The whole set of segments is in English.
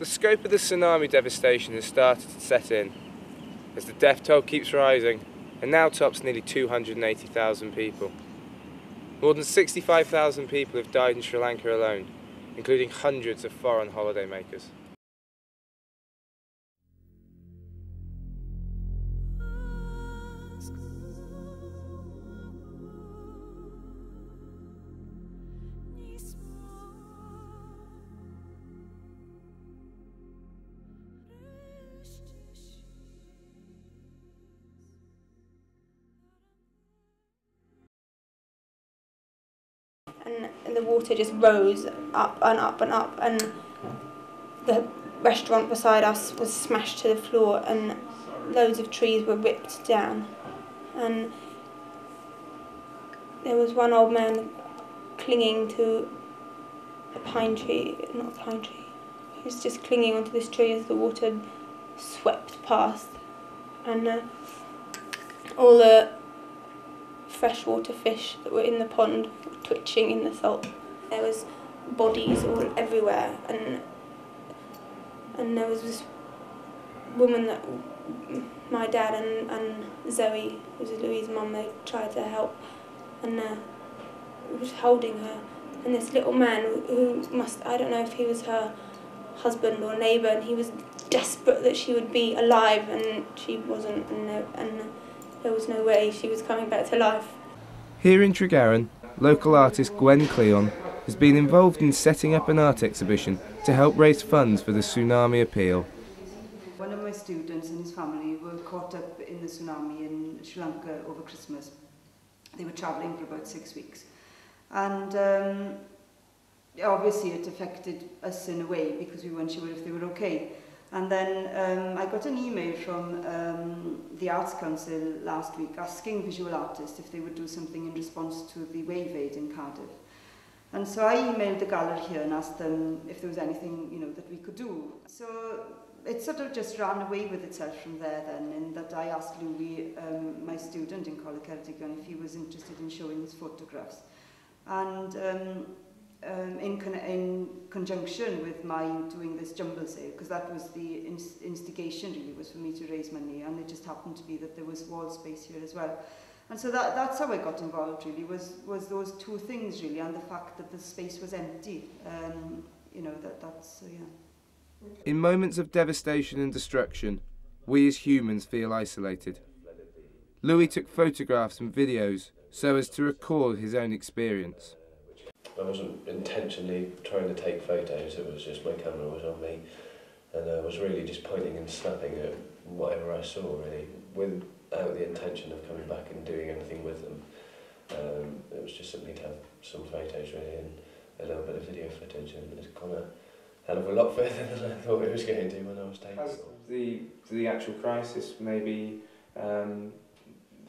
The scope of the tsunami devastation has started to set in, as the death toll keeps rising and now tops nearly 280,000 people. More than 65,000 people have died in Sri Lanka alone, including hundreds of foreign holidaymakers. And the water just rose up and up and up, and the restaurant beside us was smashed to the floor, and loads of trees were ripped down, and there was one old man clinging to a pine tree, not a pine tree, he was just clinging onto this tree as the water swept past, and all the freshwater fish that were in the pond were twitching in the salt. There was bodies all everywhere, and there was this woman that my dad and Zoe, who was Louise's mum, they tried to help, and was holding her, and this little man who I don't know if he was her husband or neighbour, and he was desperate that she would be alive, and she wasn't, and there was no way she was coming back to life. Here in Tregaron, local artist Gwen Cleon has been involved in setting up an art exhibition to help raise funds for the tsunami appeal. One of my students and his family were caught up in the tsunami in Sri Lanka over Christmas. They were travelling for about 6 weeks. And obviously it affected us in a way because we weren't sure if they were okay. And then I got an email from the Arts Council last week asking visual artists if they would do something in response to the wave aid in Cardiff. And so I emailed the gallery here and asked them if there was anything, that we could do. So it sort of just ran away with itself from there then, in that I asked Louis, my student in Coleg Ceredigion, if he was interested in showing his photographs. And in conjunction with my doing this jumble sale, because that was the instigation really, was for me to raise money, and it just happened to be that there was wall space here as well. And so that's how I got involved really, was those two things really, and the fact that the space was empty, that's yeah. In moments of devastation and destruction, we as humans feel isolated. Louis took photographs and videos so as to record his own experience. I wasn't intentionally trying to take photos, it was just my camera was on me, and I was really just pointing and snapping at whatever I saw really, without the intention of coming back and doing anything with them. It was just simply to have some photos really and a little bit of video footage, and it's gone a hell of a lot further than I thought it was going to when I was taking it. Has the actual crisis maybe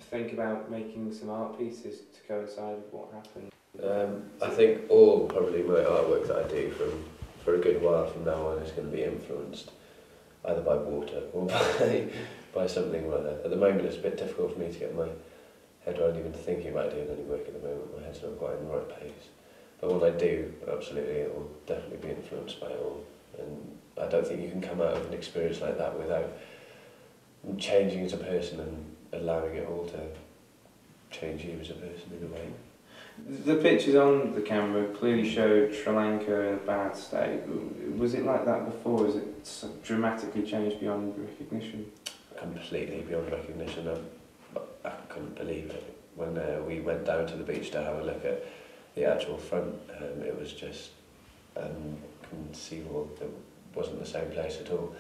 think about making some art pieces to coincide with what happened? I think all probably my artwork that I do for a good while from now on is going to be influenced either by water or by something like that. At the moment it's a bit difficult for me to get my head around even thinking about doing any work at the moment. My head's not quite in the right place. But when I do, absolutely, it will definitely be influenced by it all. And I don't think you can come out of an experience like that without changing as a person and allowing it all to change you as a person in a way. The pictures on the camera clearly showed Sri Lanka in a bad state. Was it like that before? Has it so dramatically changed beyond recognition? Completely beyond recognition. I couldn't believe it. When we went down to the beach to have a look at the actual front, it was just inconceivable. It wasn't the same place at all.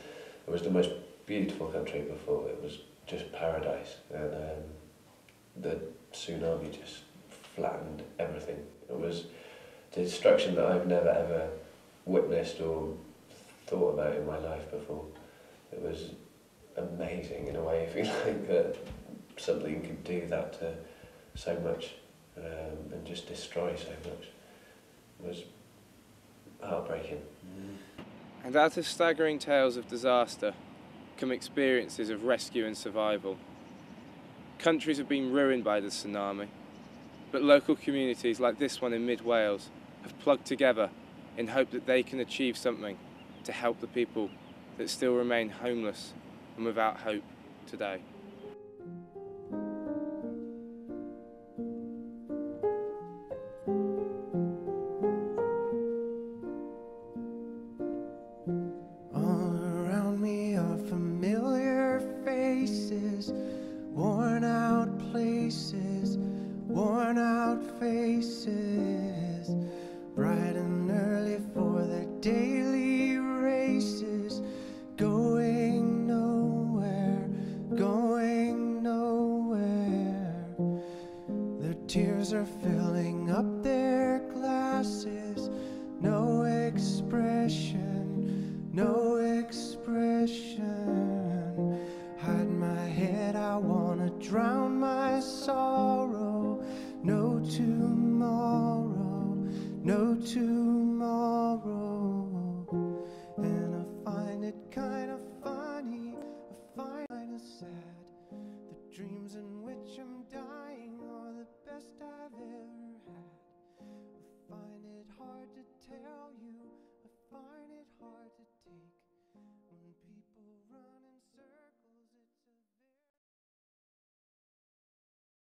It was the most beautiful country before. It was just paradise. And the tsunami just flattened everything. It was destruction that I've never ever witnessed or thought about in my life before. It was amazing in a way, if you like, that something could do that to so much and just destroy so much. It was heartbreaking. And out of staggering tales of disaster come experiences of rescue and survival. Countries have been ruined by the tsunami, but local communities like this one in mid-Wales have plugged together in hope that they can achieve something to help the people that still remain homeless and without hope today. All around me are familiar faces, worn out places, worn out faces, bright and early for their daily races, going nowhere, going nowhere. Their tears are filling up their glasses, no expression, no expression. Hide my head, I wanna drown my sorrow. No tomorrow, no tomorrow.